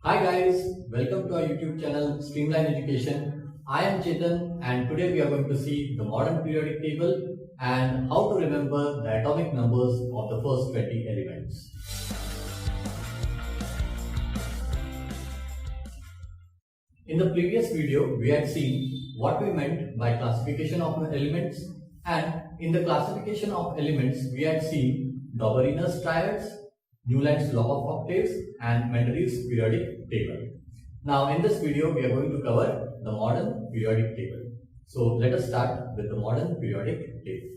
Hi guys, welcome to our YouTube channel Streamline Education. I am Chetan and today we are going to see the modern periodic table and how to remember the atomic numbers of the first 20 elements. In the previous video, we had seen what we meant by classification of elements, and in the classification of elements, we had seen Doberan's triads, Newland's log of octaves and Mendeleev's periodic table. Now in this video we are going to cover the modern periodic table. So let us start with the modern periodic table.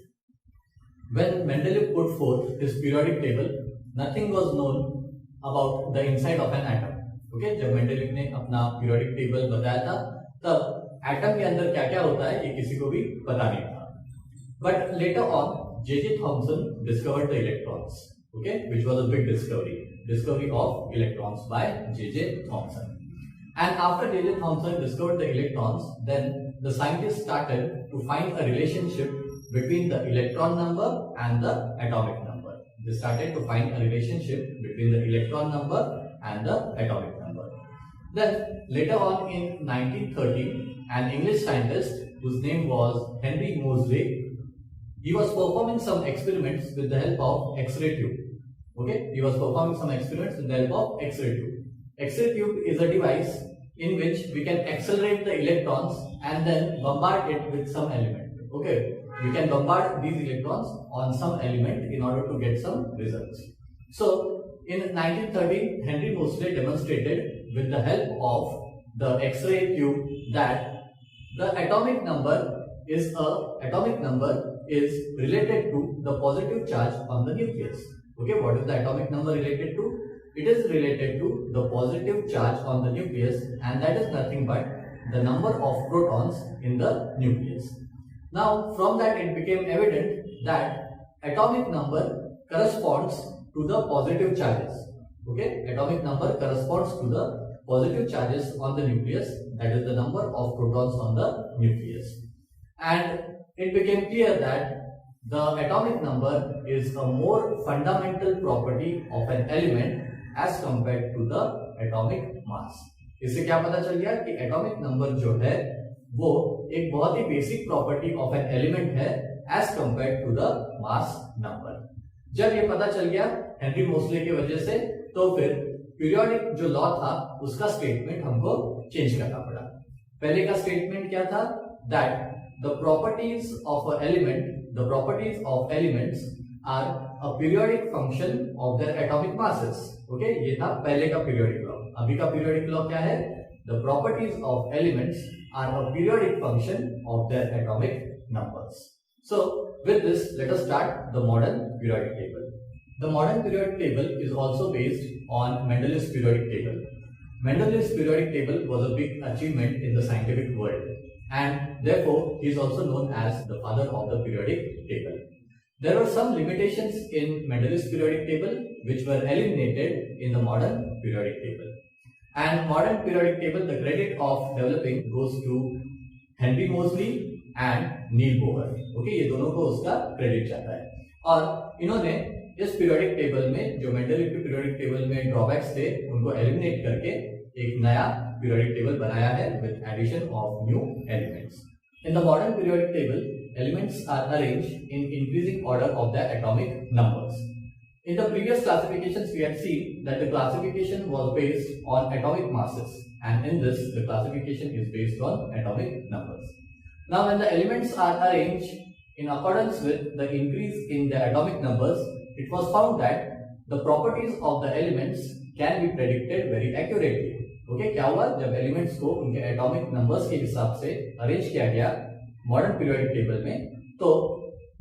When Mendeleev put forth his periodic table, nothing was known about the inside of an atom. Okay, जब Mendeleev ने अपना periodic table बताया था तब atom के अंदर क्या क्या होता है ये किसी को भी पता नहीं था. But later on J.J. Thomson discovered the electrons. Okay, which was a big discovery of electrons by J.J. Thomson. And after J.J. Thomson discovered the electrons, then the scientists started to find a relationship between the electron number and the atomic number. They started to find a relationship between the electron number and the atomic number. Then later on in 1913, an English scientist whose name was Henry Moseley, he was performing some experiments with the help of X-ray tube. Okay, he was performing some experiments with the help of X-ray tube. X-ray tube is a device in which we can accelerate the electrons and then bombard it with some element. Okay, we can bombard these electrons on some element in order to get some results. So in 1913, Henry Moseley demonstrated with the help of the X-ray tube that the atomic number is related to the positive charge on the nucleus. Okay, what is the atomic number related to? It is related to the positive charge on the nucleus, and that is nothing but the number of protons in the nucleus. Now, from that it became evident that atomic number corresponds to the positive charges. Okay, atomic number corresponds to the positive charges on the nucleus, that is the number of protons on the nucleus. And it became clear that the atomic number is a more fundamental property of an element as compared to the atomic mass. इससे क्या पता चल गया कि atomic number जो है वो एक बहुत ही basic property of an element है as compared to the mass number. जब ये पता चल गया हेनरी मोस्ले की वजह से, तो फिर पीरियोडिक जो लॉ था उसका स्टेटमेंट हमको चेंज करना पड़ा. पहले का स्टेटमेंट क्या था? That the properties of elements are a periodic function of their atomic masses. Okay, ये था पहले का periodic law. अभी का periodic law क्या है? The properties of elements are a periodic function of their atomic numbers. So with this, let us start the modern periodic table. The modern periodic table is also based on Mendeleev's periodic table. Mendeleev's periodic table was a big achievement in the scientific world, and therefore he is also known as the father of the periodic table. There were some limitations in Mendeleev's periodic table which were eliminated in the modern periodic table. And modern periodic table, the credit of developing goes to Henry Moseley and Neil Bohr. Okay, ये दोनों को उसका credit जाता है. और इन्होंने इस periodic table में जो मेंडेलीव के पीरियोडिक टेबल में ड्रॉबैक्स थे उनको एलिमिनेट करके एक नया periodic table बनाया है with addition of new elements. In the modern periodic table, elements are arranged in increasing order of their atomic numbers. In the previous classifications, we had seen that the classification was based on atomic masses, and in this, the classification is based on atomic numbers. Now, when the elements are arranged in accordance with the increase in their atomic numbers, it was found that the properties of the elements can be predicted very accurately. Okay, क्या हुआ? जब elements को उनके atomic numbers के हिसाब से arrange किया गया मॉडर्न पीरियोडिक टेबल में, तो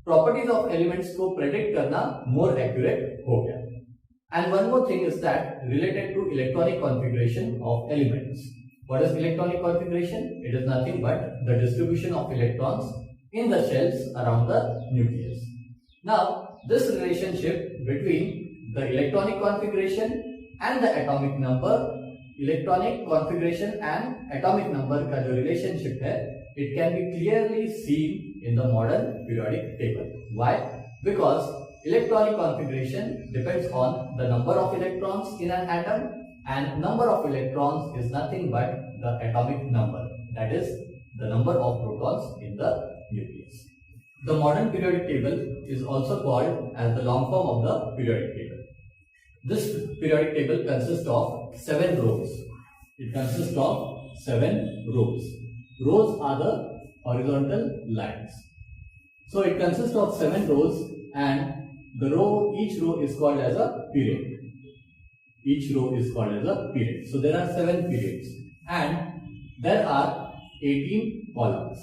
प्रॉपर्टीज ऑफ एलिमेंट्स को प्रेडिक्ट करना मोर एक्यूरेट हो गया. And one more thing is that related to electronic configuration of elements. What is electronic configuration? It is nothing but the distribution of electrons in the shells around the nucleus. Now this relationship between the electronic configuration and the atomic number, electronic configuration and atomic number का जो relationship है, it can be clearly seen in the modern periodic table. Why? Because electronic configuration depends on the number of electrons in an atom and number of electrons is nothing but the atomic number, that is the number of protons in the nucleus. The modern periodic table is also called as the long form of the periodic table. This periodic table consists of 7 rows. It consists of 7 rows. Rows are the horizontal lines. So it consists of 7 rows, and each row is called as a period. Each row is called as a period. So there are 7 periods, and there are 18 columns.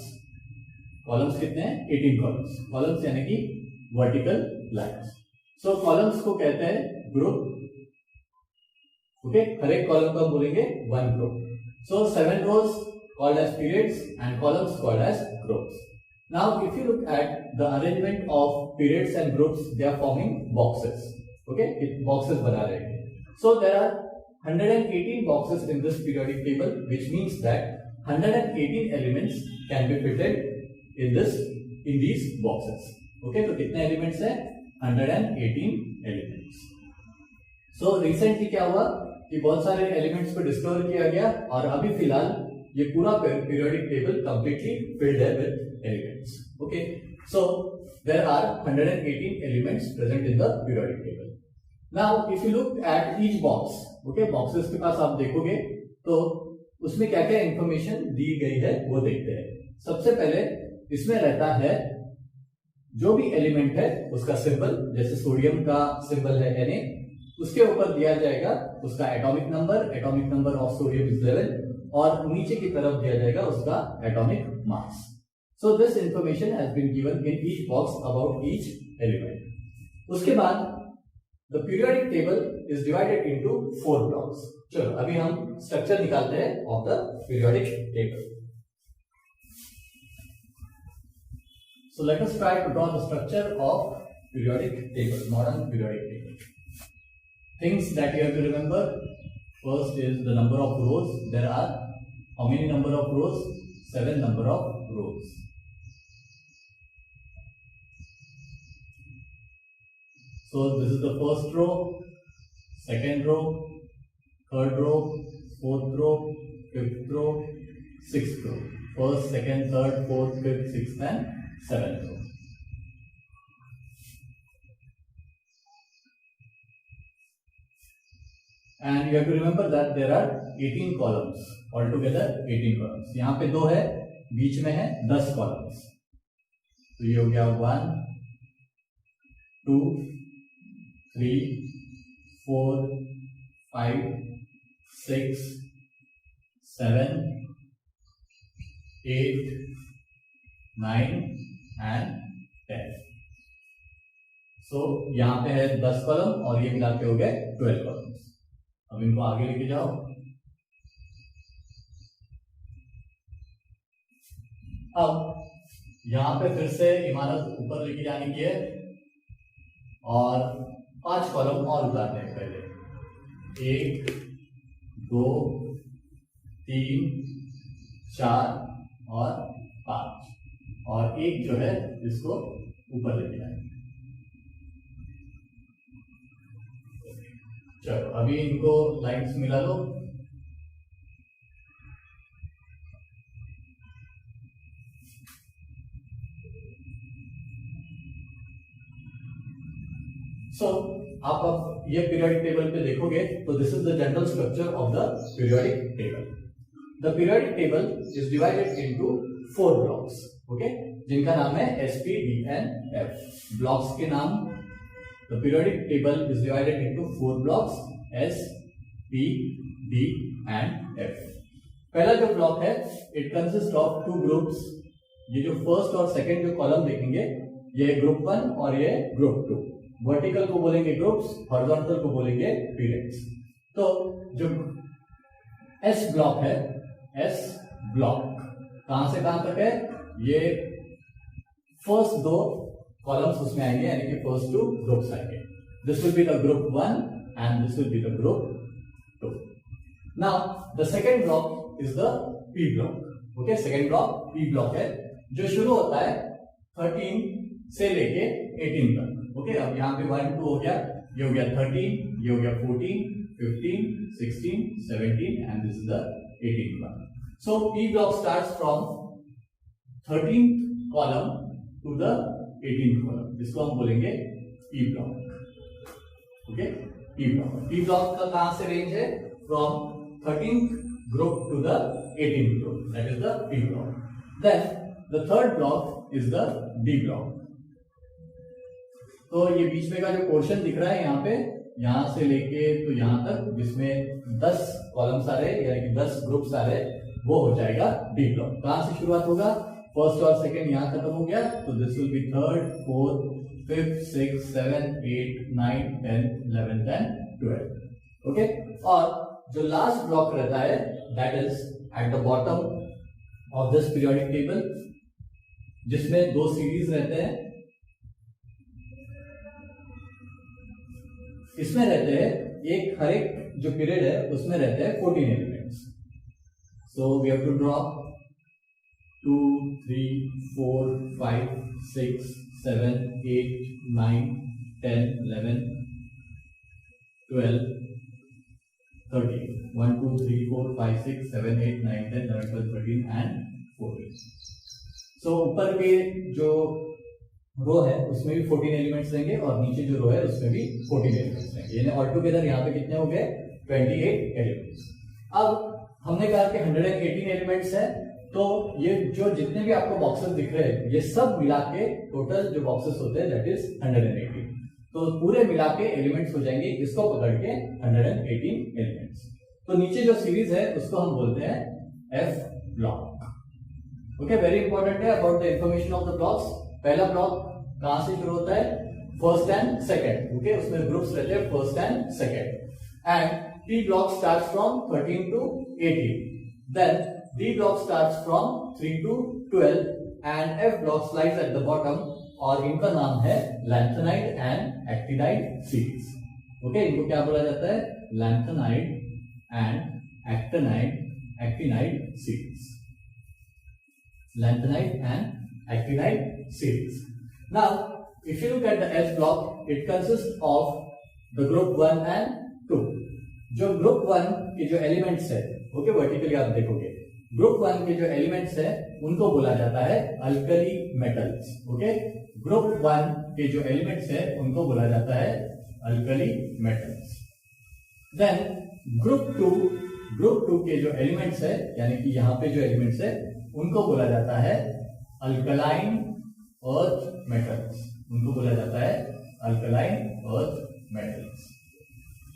Columns कितने हैं? 18 columns. Columns यानी कि vertical lines. So columns को कहते हैं group. Okay, हर एक column को हम बोलेंगे one group. So 7 rows called as periods and columns called as groups. Now if you look at the arrangement of periods and groups, they are forming boxes. Okay, boxes बना रहे हैं. So there are 118 boxes in this periodic table, which means that 118 elements can be fitted in these boxes. Okay, तो कितने elements हैं? 118 elements. So recently क्या हुआ कि बहुत सारे elements को discover किया गया, और अभी फिलहाल ये पूरा periodic table completely filled है with elements. Okay, so there are 118 elements present in the periodic table. Now if you look at each box, okay, boxes के पास आप देखोगे तो उसमें क्या क्या इंफॉर्मेशन दी गई है वो देखते हैं. सबसे पहले इसमें रहता है जो भी एलिमेंट है उसका सिंबल, जैसे सोडियम का सिंबल है Na, उसके ऊपर दिया जाएगा उसका atomic number of sodium is 11, और नीचे की तरफ दिया जाएगा उसका atomic mass. So this information has been given in each box about each element. उसके बाद the periodic table is divided into 4 blocks. चलो अभी हम स्ट्रक्चर निकालते हैं of the periodic table. So let us try to draw the structure of periodic table, modern periodic table. Things that you have to remember. First is the number of rows. There are how many number of rows? 7 number of rows. So this is the first row, second row, third row, fourth row, fifth row, sixth row. First, second, third, fourth, fifth, sixth, and 7th row. And you have to remember that there are 18 columns. Altogether 18 columns. यहाँ पे 2 है, बीच में है 10 columns. तो ये हो गया 1, 2, 3, 4, 5, 6, 7, 8, 9 and 10. So यहाँ पे है 10 कॉलम और ये मिला के हो गए 12 कॉलम्स. अब इनको आगे लेके जाओ. अब यहाँ पे फिर से इमारत ऊपर लेके जाने की है और 5 कॉलम और उतारने हैं. पहले 1, 2, 3, 4 और 5, और एक जो है इसको ऊपर लेके जाएंगे. चलो अभी इनको लाइन्स मिला लो. सो आप अब ये पीरियोडिक टेबल पे देखोगे तो this is the general structure of the periodic table. The periodic table is divided into 4 blocks. Okay, जिनका नाम है S, P, D and F. Blocks के नाम. The periodic table is divided into 4 blocks S, P, D and F. पहला जो block है it consist of 2 groups. ये जो फर्स्ट और सेकंड जो कॉलम देखेंगे ये ग्रुप 1 और ये ग्रुप 2. वर्टिकल को बोलेंगे ग्रुप्स, हॉरिजॉन्टल को बोलेंगे पीरियड्स. तो जो S ब्लॉक है, S ब्लॉक कहां से कहां तक है? ये फर्स्ट 2 कॉलम्स उसमें आएंगे, यानी कि फर्स्ट 2 ग्रुप्स आएंगे. This will be the group 1 and this will be the group 2. Now the second block is the P block. Okay, second block P block है जो शुरू होता है 13 से लेके 18 तक. ओके, अब यहाँ पे 1, 2 हो गया, ये हो गया 13, ये हो गया 14, 15, 16, 17 and this is the 18th one. So P block starts from 13th column to the 18th column. इसको हम बोलेंगे P block. Okay, P block. P block का कहां से रेंज है? From 13th group to the 18th group. That is the P block. Then the third block is the D block. तो ये बीच में का जो पोर्शन दिख रहा है यहाँ पे, यहाँ से लेके तो यहाँ तक जिसमें 10 कॉलम्स आ रहे यानी कि 10 ग्रुप्स आ रहे, वो हो जाएगा डी ब्लॉक. कहां से शुरुआत होगा? फर्स्ट और सेकंड यहाँ खत्म हो गया तो this will be third, fourth, fifth, six, 7, 8, 9, 10, 11 and 12. Okay, और जो लास्ट ब्लॉक रहता है that is at the bottom of this periodic table, जिसमें दो सीरीज रहते हैं. इसमें रहते हैं एक हर एक जो पीरियड है उसमें रहते हैं 14 elements. So we have to draw 2, 3, 4, 5, 6, 7, 8, 9, 10, 11, 12, 13. 1, 2, 3, 4, 5, 6, 7, 8, 9, 10, 11, 12, 13 and 14. सो ऊपर के जो रो है उसमें भी 14 एलिमेंट्स रहेंगे और नीचे जो रो है उसमें भी 14 एलिमेंट्स रहेंगे. यानी ऑल टुगेदर यहाँ पे कितने हो गए? 28 एलिमेंट्स. अब हमने कहा कि 118 एलिमेंट्स है, तो ये जो जितने भी आपको बॉक्सेस दिख रहे हैं ये सब मिला के टोटल जो बॉक्सेस होते हैं दैट इज 118. तो पूरे मिला के एलिमेंट्स हो जाएंगे, इसको पकड़ के 118 एलिमेंट्स. तो नीचे जो सीरीज है उसको हम बोलते हैं F block. Okay, very important है about the information of the blocks. पहला ब्लॉक कहां से शुरू होता है? First and second. ओके, उसमें ग्रुप्स रहते हैं first and second. And P block starts from 13 to 18. Then D block starts from 3 to 12 and F block slides at the bottom और इनका नाम है lanthanide and actinide series. Okay, इनको क्या बोला जाता है? lanthanide and actinide series. Lanthanide and actinide series. Now, if you look at the F block, it consists of the group 1 and 2. जो ग्रुप 1 के जो एलिमेंट्स है, ओके, वर्टिकली आप देखोगे ग्रुप 1 के जो एलिमेंट्स है उनको बोला जाता है अल्कली मेटल्स. ओके, ग्रुप 1 के जो एलिमेंट्स है उनको बोला जाता है अल्कली मेटल्स. देन ग्रुप 2 के जो एलिमेंट्स है यानी कि यहाँ पे जो एलिमेंट्स है उनको बोला जाता है अल्कलाइन अर्थ मेटल्स. उनको बोला जाता है अल्कलाइन अर्थ मेटल्स.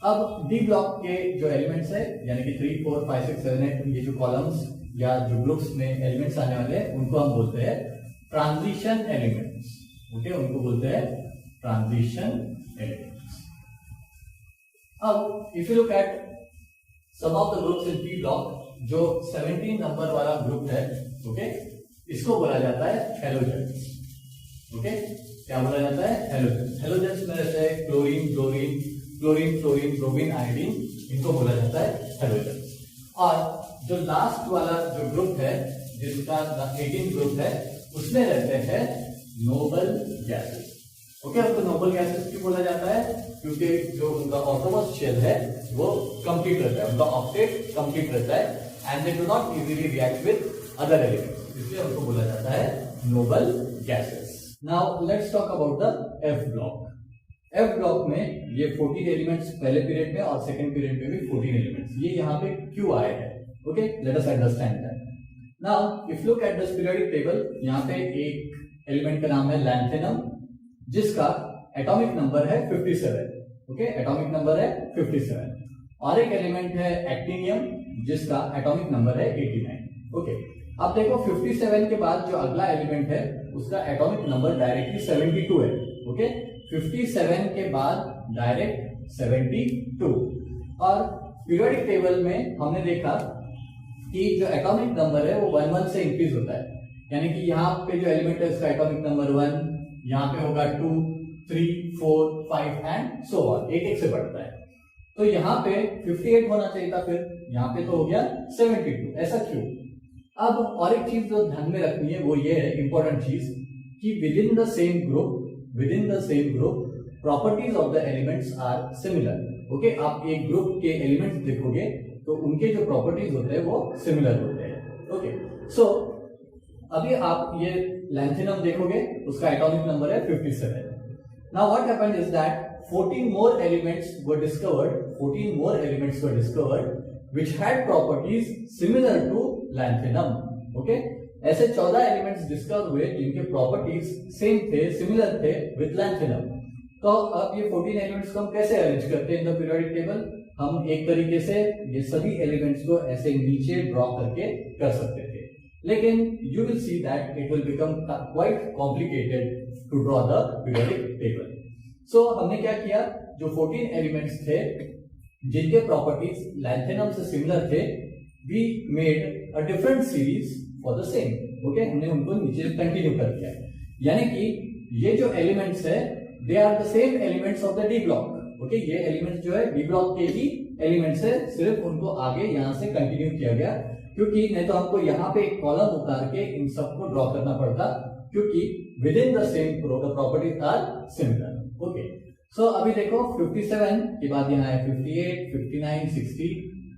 अब डी ब्लॉक के जो एलिमेंट्स है यानी कि 3, 4, 5, 6, 7, 8 ये जो कॉलम्स या जो ग्रुप्स में एलिमेंट्स आने वाले हैं उनको हम बोलते हैं ट्रांजिशन एलिमेंट्स. ओके, उनको बोलते हैं ट्रांजिशन एलिमेंट्स. अब if you look at some of the groups in D block, जो 17 नंबर वाला ग्रुप है, ओके, इसको बोला जाता है हेलोजेंस. ओके, क्या बोला जाता है? हेलोजेंस. हेलोजेंस में रहते हैं क्लोरीन, फ्लोरीन, ब्रोमीन, आयोडीन, इनको बोला जाता है हेलोजेंस. और जो लास्ट वाला जो ग्रुप है जिसका 18 ग्रुप है उसमें रहते हैं नोबल गैसेस. ओके, अब तो नोबल गैसेस क्यों बोला जाता है? क्योंकि जो उनका ऑटोमस शेल है वो कंप्लीट रहता है, उनका ऑक्टेट कंप्लीट रहता है and they do not easily react with other elements, इसलिए उनको बोला जाता है noble gases. Now let's talk about the F block. F block में ये 14 एलिमेंट्स पहले पीरियड में और सेकंड पीरियड में भी 14 एलिमेंट्स. ये यहाँ पे क्यों आए हैं? Okay, let us understand that. Now if look at this periodic table, यहाँ पे एक एलिमेंट का नाम है लैंथेनम जिसका एटॉमिक नंबर है 57. ओके, एटॉमिक नंबर है 57. और एक एलिमेंट है एक्टिनियम जिसका एटॉमिक नंबर है 89. ओके, अब देखो 57 के बाद जो अगला एलिमेंट है उसका एटॉमिक नंबर डायरेक्टली 72 है. ओके, 57 के बाद डायरेक्ट 72. और पीरियोडिक टेबल में हमने देखा कि जो एटॉमिक नंबर है वो 1 से इंक्रीज होता है. यानी कि यहाँ पे जो एलिमेंट है उसका एटॉमिक नंबर 1, यहाँ पे होगा 2, 3, 4, 5 एंड सो ऑन, एक से बढ़ता है. तो यहाँ पे 58 होना चाहिए था, फिर यहाँ पे तो हो गया 72. ऐसा क्यों? अब और एक चीज जो ध्यान में रखनी है वो ये है इंपॉर्टेंट चीज कि with in the same group properties of the elements are similar. Okay, आप एक ग्रुप के एलिमेंट्स देखोगे तो उनके जो प्रॉपर्टीज होते हैं वो सिमिलर होते हैं। ओके, सो अभी आप ये लैंथेनम देखोगे, उसका एटॉमिक नंबर है 57। Now what happened is that 14 more elements were discovered which had properties similar to lanthanum. Okay, ऐसे 14 एलिमेंट्स डिस्कवर हुए जिनके प्रॉपर्टीज सेम थे, सिमिलर थे विद लैंथेनम। तो अब ये 14 एलिमेंट्स को हम कैसे अरेंज करते हैं इन द पीरियोडिक टेबल? हम एक तरीके से ये सभी एलिमेंट्स को ऐसे नीचे ड्रॉ करके कर सकते थे, लेकिन you will see that it will become quite complicated to draw the periodic table. So हमने क्या किया, जो 14 एलिमेंट्स थे जिनके प्रॉपर्टीज लैंथेनम से सिमिलर थे, we made a different series for the same. Okay, हमने उनको नीचे कंटिन्यू कर दिया, यानी कि ये जो एलिमेंट्स है they are the same elements of the D block. Okay, ये एलिमेंट्स जो है डी ब्लॉक के ही एलिमेंट्स है, सिर्फ उनको आगे यहां से कंटिन्यू किया गया, क्योंकि नहीं तो हमको यहाँ पे एक कॉलम उतार के इन सबको ड्रॉ करना पड़ता, क्योंकि within the same the properties are similar. Okay, so अभी देखो 57 के बाद यहाँ है 58, 59, 60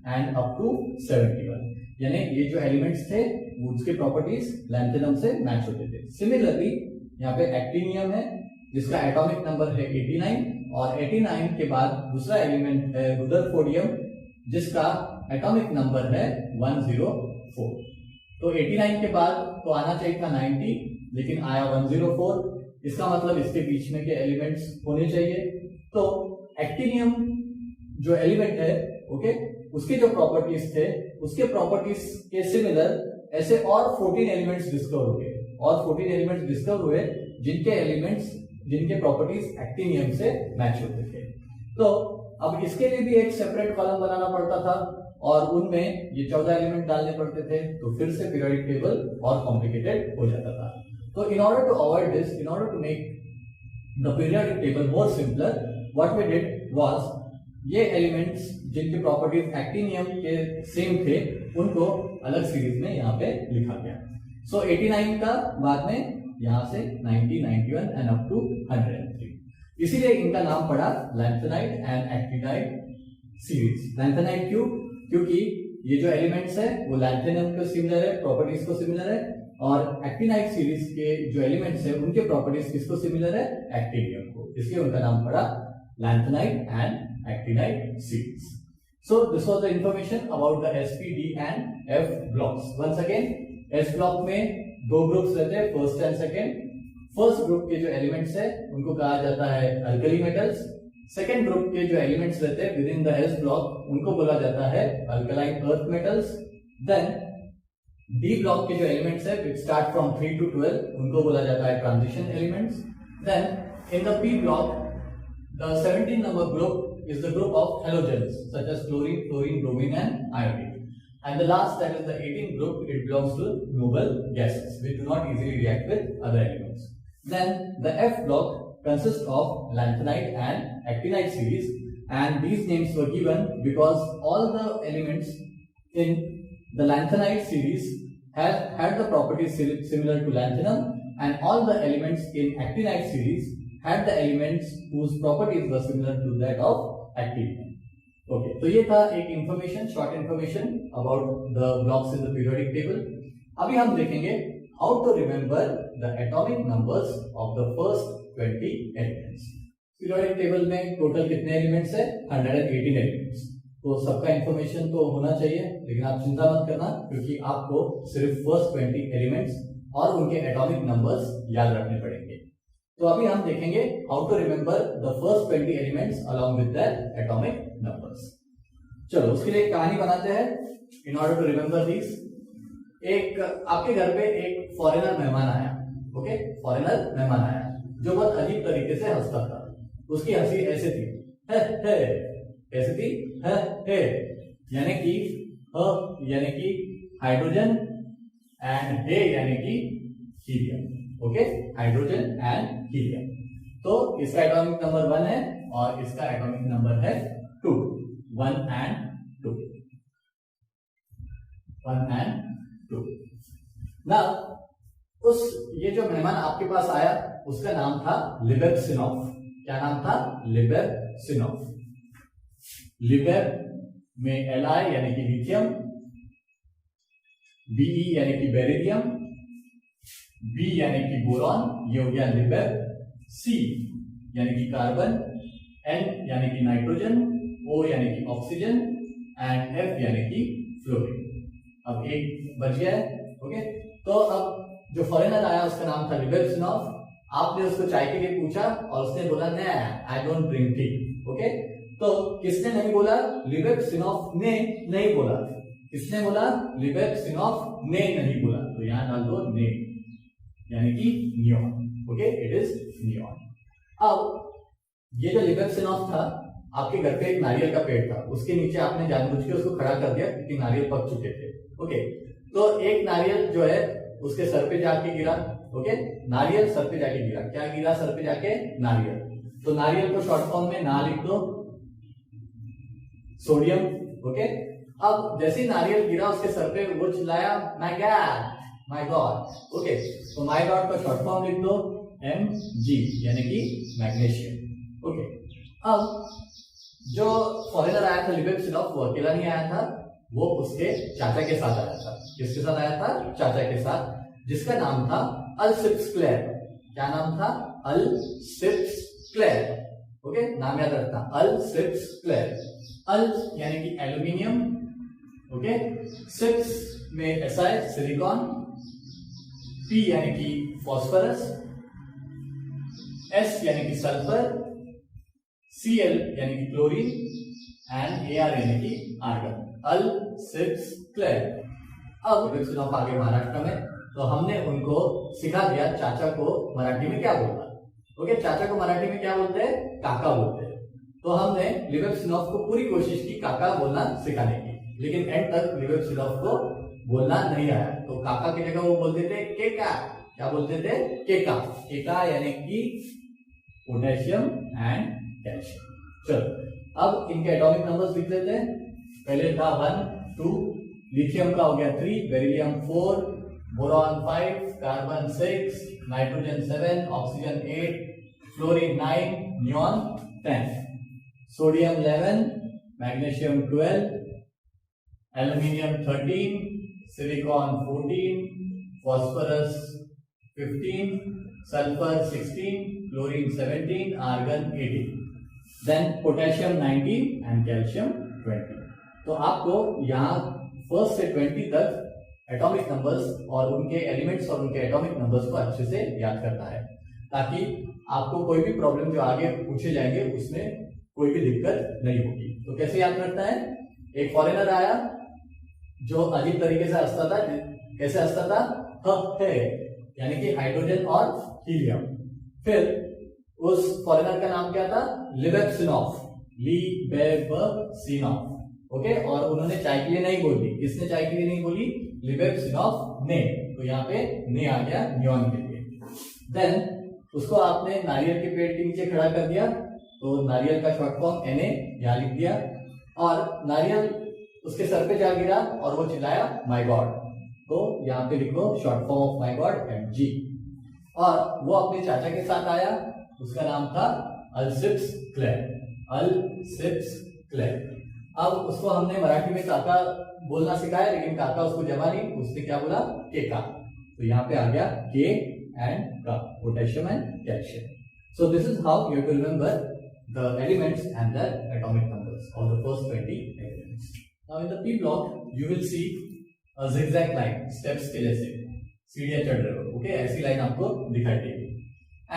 एंड अप टू 71, यानी ये जो एलिमेंट्स थे उसके प्रॉपर्टीज लैंथेनम से मैच होते थे। सिमिलरली यहाँ पे एक्टिनियम है जिसका एटॉमिक नंबर है 89, और 89 के बाद दूसरा एलिमेंट है रुदरफोर्डियम जिसका एटॉमिक नंबर है 104। तो 89 के बाद तो आना चाहिए था 90, लेकिन आया 104, इसका मतलब इसके बीच में के एलिमेंट्स होने चाहिए। तो एक्टिनियम जो एलिमेंट है, ओके, उसके जो प्रॉपर्टीज थे उसके प्रॉपर्टीज के सिमिलर ऐसे और 14 एलिमेंट्स डिस्कवर हुए, और 14 एलिमेंट्स डिस्कवर हुए जिनके प्रॉपर्टीज एक्टिनियम से मैच होते थे। तो अब इसके लिए भी एक सेपरेट कॉलम बनाना पड़ता था, और उनमें ये 14 एलिमेंट डालने पड़ते थे, तो फिर से पीरियोडिक टेबल और कॉम्प्लिकेटेड हो जाता था। So in order to avoid this, in order to make the periodic table more simpler, what we did was ये एलिमेंट्स जिनकी प्रॉपर्टीज एक्टिनियम के सेम थे उनको अलग सीरीज में यहाँ पे लिखा गया। सो 89 का बाद में यहाँ से 90, 91 एंड अप टू 103, इसीलिए इनका नाम पड़ा lanthanide and actinide series. Lanthanide क्यों? क्योंकि ये जो एलिमेंट्स है वो लैंथेनम को सिमिलर है, प्रॉपर्टीज को सिमिलर है, और एक्टिनाइट सीरीज के जो एलिमेंट्स है उनके प्रॉपर्टीज किसको सिमिलर है? एक्टिनियम को, इसलिए उनका नाम पड़ा lanthanide and actinide series. So this was the information about the S P, D and F blocks. Once again, S block में दो ग्रुप्स रहते हैं, first and second. First group के जो एलिमेंट्स है उनको कहा जाता है अल्कली मेटल्स। सेकेंड ग्रुप के जो एलिमेंट्स रहते हैं within the S block उनको बोला जाता है alkaline earth metals. Then D block के जो एलिमेंट्स है विच स्टार्ट फ्रॉम 3 to 12 उनको बोला जाता है transition elements. Then in the P block the 17 number group is the group of halogens such as chlorine, fluorine, bromine and iodine. And the last, that is the 18th group, it belongs to noble gases which do not easily react with other elements. Then the F block consists of lanthanide and actinide series, and these names were given because all the elements in the lanthanide series had the properties similar to lanthanum, and all the elements in actinide series had the elements whose properties were similar to that of actinium. Okay, तो ये था एक information, short information about the blocks in the periodic table. अभी हम देखेंगे how to remember the atomic numbers of the first 20 elements. Periodic table में total कितने elements है? 118 एलिमेंट्स। तो सबका इंफॉर्मेशन तो होना चाहिए, लेकिन आप चिंता मत करना, क्योंकि आपको सिर्फ फर्स्ट 20 एलिमेंट्स और उनके एटॉमिक नंबर्स याद रखने पड़ेंगे। तो अभी हम देखेंगे how to remember the first 20 elements along with their atomic numbers. चलो उसके लिए एक कहानी बनाते हैं in order to remember this. एक आपके घर पे एक फॉरेनर मेहमान आया, ओके, फॉरेनर मेहमान आया जो बहुत अजीब तरीके से हंसता था। उसकी हंसी ऐसे थी, है ऐसे थी, है यानी कि यानी कि हाइड्रोजन एंड हे यानी कि helium. Okay, hydrogen and helium. तो इसका एटॉमिक नंबर 1 है और इसका एटॉमिक नंबर है 2, 1 and 2, 1 and 2। ना ये जो मेहमान आपके पास आया उसका नाम था लिबेरसिनोव। क्या नाम था? लिबेरसिनोव। लिबेर में Li यानी कि लिथियम, Be यानी कि बेरिलियम, B यानी कि बोरॉन, ये हो गया लिबेर, C यानी कि कार्बन, N यानी कि नाइट्रोजन, O यानी कि ऑक्सीजन एंड F यानी कि फ्लोरीन। अब एक बच गया है। ओके, तो अब जो फॉरेनर आया उसका नाम था लिबेरसिनॉफ। आपने उसको चाय के लिए पूछा और उसने बोला ना I don't drink tea. Okay, तो किसने नहीं बोला? लिबेरसिनॉफ ने नहीं बोला। किसने बोला? लिबेरसिनॉफ ने नहीं बोला। तो यहां डाल दो ने, यानी कि neon. Okay, it is neon. अब ये जो लिबेरसिनॉफ था, आपके घर पे एक नारियल का पेड़ था, उसके नीचे आपने जानबूझ के उसको खड़ा कर दिया क्योंकि नारियल पक चुके थे। ओके, तो एक नारियल जो है उसके सर पे जाके गिरा। ओके, नारियल सर पे जाके गिरा। क्या गिरा सर पे जाके? नारियल। तो नारियल को शॉर्ट फॉर्म में ना लिख दो, सोडियम। ओके, अब जैसे नारियल गिरा उसके सर पे, वो चिल्लाया my God, my God. Okay, तो माय गॉड का शॉर्ट फॉर्म लिख दो Mg, यानी कि मैग्नीशियम। ओके, अब जो फॉरेनर आया था लिबेरसिनॉफ, वो अकेला नहीं आया था, वो उसके चाचा के साथ आया था। किसके साथ आया था? चाचा के साथ, जिसका नाम था अल्सिप्सक्लेर। क्या नाम था? अल्सिप्सक्लेर। ओके, नाम याद रखना, अल्सिप्सक्लेर। अल यानी कि एल्यूमिनियम, ओके, सिप्स में Si सिलिकॉन, P यानी कि फॉस्फोरस, S यानी कि सल्फर, Cl यानी कि क्लोरीन एंड Ar यानी कि आर्गन। अल्सिप्सक्लेर। अब लिबेरसिनॉफ आगे महाराष्ट्र में, तो हमने उनको सिखा दिया चाचा को मराठी में क्या बोलना। ओके, चाचा को मराठी में क्या बोलते हैं? काका बोलते हैं। तो हमने लिबेरसिनॉफ को पूरी कोशिश की काका बोलना सिखाने की, लेकिन एंड तक लिबेरसिनॉफ को बोलना नहीं आया। तो काका की जगह वो बोलते थे केका। क्या बोलते थे? केका। केका यानी कि पोटेशियम एंड कैल्शियम। चलो, अब इनके एटॉमिक नंबर्स लिख लेते हैं। पहले था 1, 2, लिथियम का हो गया 3, beryllium 4, boron 5, carbon 6, nitrogen 7, oxygen 8, fluorine 9, neon 10, sodium 11, magnesium 12, aluminium 13, silicon 14, phosphorus 15, sulphur 16, chlorine 17, argon 18, then potassium 19 and calcium 20। तो आपको यहाँ 1 से 20 तक एटॉमिक नंबर्स और उनके एलिमेंट्स और उनके एटॉमिक नंबर्स को अच्छे से याद करना है, ताकि आपको कोई भी प्रॉब्लम जो आगे पूछे जाएंगे उसमें कोई भी दिक्कत नहीं होगी। तो कैसे याद करना है? एक फॉरेनर आया जो अजीब तरीके से हंसता था। कैसे हंसता था? है, यानी कि हाइड्रोजन और हीलियम। फिर उस फॉरेनर का नाम क्या था? लिबेरसिनॉफ। लिबेरसिनॉफ। ओके, और उन्होंने चाय के लिए नहीं बोली। किसने चाय के लिए नहीं बोली? लिबेरसिनॉफ ने। तो यहाँ पे ने आ गया नियॉन के लिए। देन उसको आपने नारियल के पेड़ के नीचे खड़ा कर दिया, तो नारियल का शॉर्ट फॉर्म Na यहाँ लिख दिया, और नारियल उसके सर पे जा गिरा और वो चिल्लाया माय गॉड। तो यहाँ पे लिखो short form of my God Mg। और वो अपने चाचा के साथ आया, उसका नाम था अल्सिप्सक्लेर। अल्सिप्सक्लेर। अब उसको हमने मराठी में काका बोलना सिखाया, लेकिन काका उसको जमा नहीं, उसने क्या बोला? केका। तो यहाँ पे आ गया के एंड का, potassium and calcium. So this is how you to remember the elements and their atomic numbers of the first 20 elements. Now in the P block you will see a zigzag line, steps के जैसे सीढ़ियां चढ़ रहे हो। Okay, ऐसी line आपको दिखाई देगी।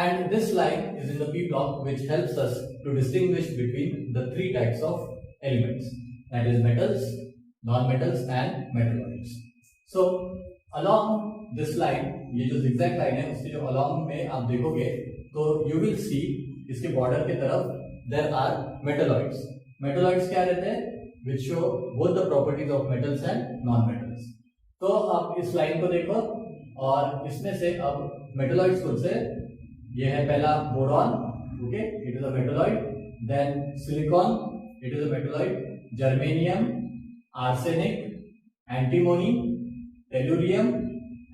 And this line is in the P block, which helps us to distinguish between the 3 types of elements, that is metals, non-metals and metalloids. So along this line, ये जो zigzag line है उसके जो along में आप देखोगे तो you will see इसके बॉर्डर के तरफ there are metalloids. Metalloids क्या रहते हैं? Which show both the properties of metals and non-metals. तो आप इस लाइन को देखो और इसमें से अब metalloids कौन से? ये है पहला boron, okay, it is a metalloid. Then silicon, it is a metalloid. Germanium, arsenic, antimony, tellurium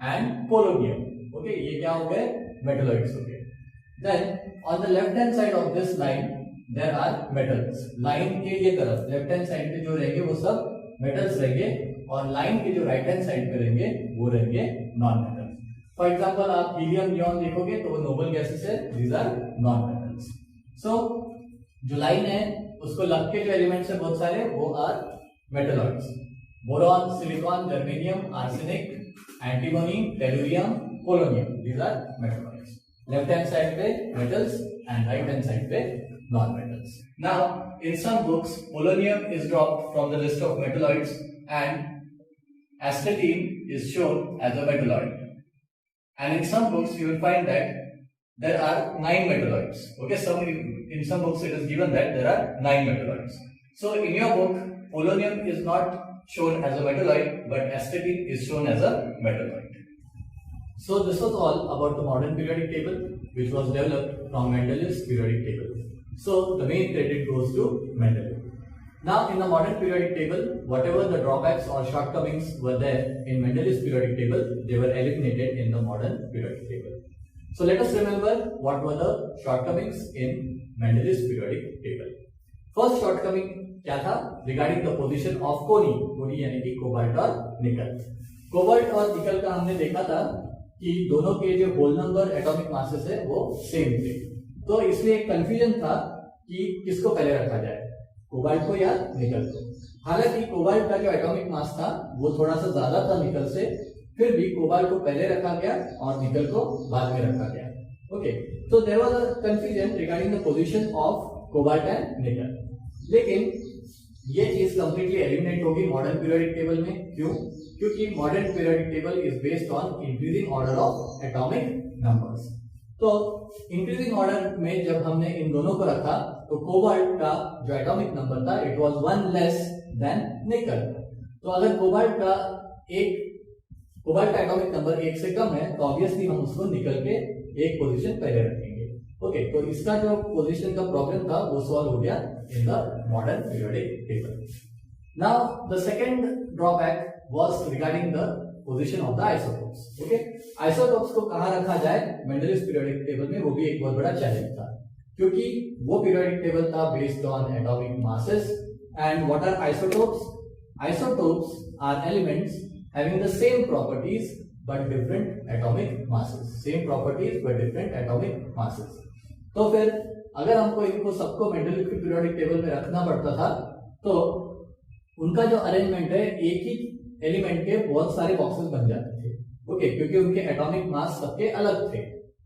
and polonium. Okay, ये क्या हो गए? मेटलॉइड्स हो गए। Then on the left hand side of this line there are metals. Line के ये तरफ left hand side पे जो रहेंगे वो सब मेटल्स रहेंगे और लाइन के जो राइट हैंड साइड पे रहेंगे वो रहेंगे नॉन मेटल्स। फॉर एग्जांपल आप हीलियम नियॉन देखोगे तो वो नोबल गैसेस है, दीज आर नॉन मेटल्स। सो जो लाइन है उसको लग के जो एलिमेंट्स है बहुत सारे वो are metalloids. Boron, silicon, germanium, arsenic, antimony, tellurium, polonium, these are metalloids. Left hand side पे metals and right hand side पे non metals. Now, in some books, polonium is dropped from the list of metalloids and astatine is shown as a metalloid. And in some books, you will find that there are 9 metalloids. Okay, in some books it is given that there are 9 metalloids. So, in your book, polonium is not shown as a metalloid, but astatine is shown as a metalloid. So, this was all about the modern periodic table, which was developed from Mendeleev's periodic table. So the main credit goes to Mendeleev. Now in the modern periodic table, whatever the drawbacks or shortcomings were there in Mendeleev's periodic table, they were eliminated in the modern periodic table. So let us remember what were the shortcomings in Mendeleev's periodic table. First shortcoming क्या था? Regarding the position of Coni. Coni यानी कि cobalt और निकल। Cobalt और निकल का हमने देखा था कि दोनों के जो होल नंबर एटॉमिक मासेस है वो सेम थे, तो इसलिए एक कंफ्यूजन था कि किसको पहले रखा जाए, कोबाल्ट को या निकल को। हालांकि कोबाल्ट का जो एटॉमिक मास था वो थोड़ा सा ज्यादा था निकल से, फिर भी कोबाल्ट को पहले रखा गया और निकल को बाद में रखा गया। ओके, तो there was a confusion regarding the position of cobalt and nickel, लेकिन ये चीज कंप्लीटली एलिमिनेट होगी मॉडर्न पीरियोडिक टेबल में। क्यों? क्योंकि modern periodic table is based on increasing order of atomic numbers. तो इंक्रीजिंग ऑर्डर में जब हमने इन दोनों को रखा तो कोबाल्ट का जो एटॉमिक नंबर था इट वाज 1 लेस देन निकल। तो अगर कोबाल्ट का एटॉमिक नंबर 1 से कम है तो ऑब्वियसली हम उसको निकल के एक पोजीशन पहले रखेंगे। ओके, तो इसका जो पोजीशन का प्रॉब्लम था वो सॉल्व हो गया in the modern periodic table. Now the second drawback was regarding the position of the isotopes. Okay, isotopes को कहां रखा जाए मेंडलीव्स पीरियोडिक टेबल में, वो भी एक बहुत बड़ा चैलेंज था, क्योंकि वो पीरियोडिक टेबल था based on atomic masses. And what are isotopes? Isotopes are elements having the same properties but different atomic masses. Same properties but different atomic masses. तो फिर अगर हमको इनको सबको मेंडलीव की पीरियोडिक टेबल में रखना पड़ता था तो उनका जो अरेंजमेंट है एक ही एलिमेंट के बहुत सारे बॉक्सेस बन जाते थे। ओके, क्योंकि उनके एटॉमिक मास सबके अलग थे,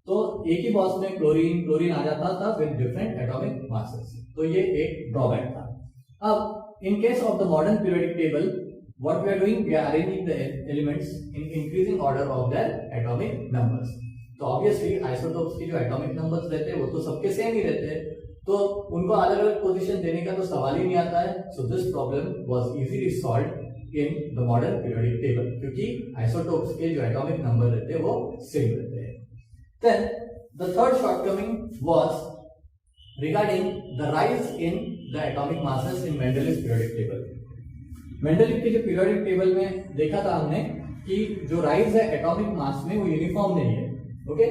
तो एक ही बॉक्स में क्लोरीन आ जाता था विद डिफरेंट एटॉमिक मासेस। तो ये एक ड्रॉबैक था। अब in case of the modern periodic table what we are doing, we are arranging the elements in increasing order of their atomic numbers. तो ऑब्वियसली आइसोटोप्स की जो एटॉमिक नंबर्स रहते हैं वो तो सबके सेम ही रहते हैं, तो उनको अलग अलग पोजीशन देने का तो सवाल ही नहीं आता है। So this problem was easily solved in the modern periodic table, क्योंकि आइसोटोप्स के जो एटॉमिक नंबर रहते हैं वो सेम रहते हैं। Then the third shortcoming was regarding the rise in the atomic masses in Mendeleev's periodic table. Mendeleev के जो पीरियोडिक टेबल में देखा था हमने कि जो राइज है एटॉमिक मास में वो यूनिफॉर्म नहीं है। ओके,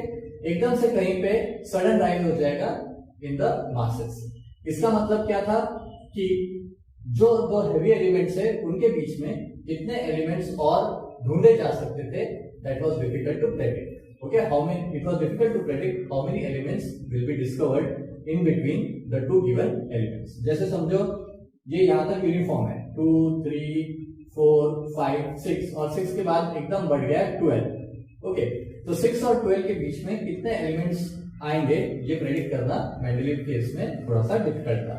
एकदम से कहीं पे सडन राइज हो जाएगा इन द मासेस। इसका मतलब क्या था कि जो दो हेवी एलिमेंट्स है उनके बीच में कितने एलिमेंट्स और ढूंढे जा सकते थे, that was difficult to predict. Okay, how many, it was difficult to predict how many elements will be discovered in between the two given elements. जैसे समझो ये यहां तक यूनिफॉर्म है 2 3 4 5 6 और 6 के बाद एकदम बढ़ गया 12। ओके, तो 6 और 12 के बीच में कितने एलिमेंट्स आएंगे ये प्रेडिक्ट करना मेंडलीव केस में थोड़ा सा डिफिकल्ट था,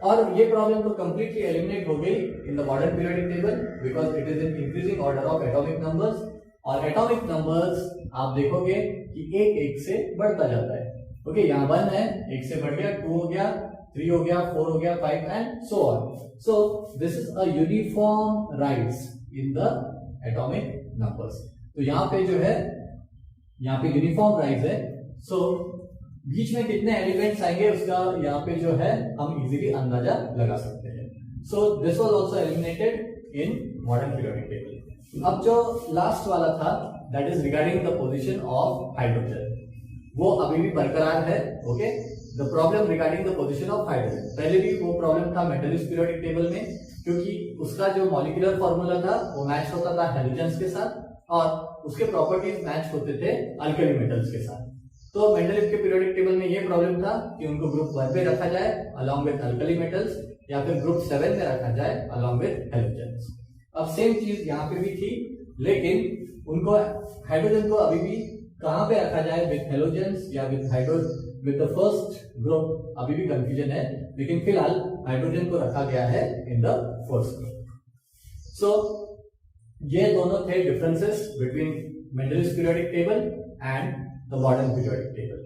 और ये प्रॉब्लम तो कंप्लीटली एलिमिनेट हो गई in the modern periodic table because it is in increasing order of atomic numbers. और एटॉमिक नंबर्स आप देखोगे कि एक एक से बढ़ता जाता है। ओके, यहाँ 1 है, 1 से बढ़ गया, 2 हो गया, 3 हो गया, 4 हो गया, 5 and so on. So this is a uniform rise in the atomic numbers. तो यहाँ पे जो है यहाँ पे यूनिफॉर्म राइज है। सो बीच में कितने एलिमेंट्स आएंगे उसका यहाँ पे जो है हम इजीली अंदाजा लगा सकते हैं। सो this was also eliminated in modern periodic table. अब जो लास्ट वाला था that is regarding the position of hydrogen, वो अभी भी बरकरार है। Okay, the problem regarding the position of hydrogen. पहले भी वो प्रॉब्लम था मेंडलिस पीरियोडिक टेबल में, क्योंकि उसका जो मॉलिक्यूलर फॉर्मूला था वो मैच होता था हैलोजेंस के साथ और उसके प्रॉपर्टीज मैच होते थे अल्कली मेटल्स के साथ। तो मेंडलीव के पीरियोडिक टेबल में ये प्रॉब्लम था कि उनको ग्रुप 1 पे रखा जाए अलॉन्ग विद अल्कली मेटल्स या फिर ग्रुप 7 में रखा जाए अलॉन्ग विद हैलोजेंस। अब सेम चीज यहाँ पे भी थी, लेकिन उनको हाइड्रोजन को अभी भी कहां पे रखा जाए, विद हैलोजेंस या विद द फर्स्ट ग्रुप, अभी भी कंफ्यूजन है, लेकिन फिलहाल हाइड्रोजन को रखा गया है इन द फर्स्ट ग्रुप। सो ये दोनों थे differences between Mendeleev periodic table and the modern periodic table.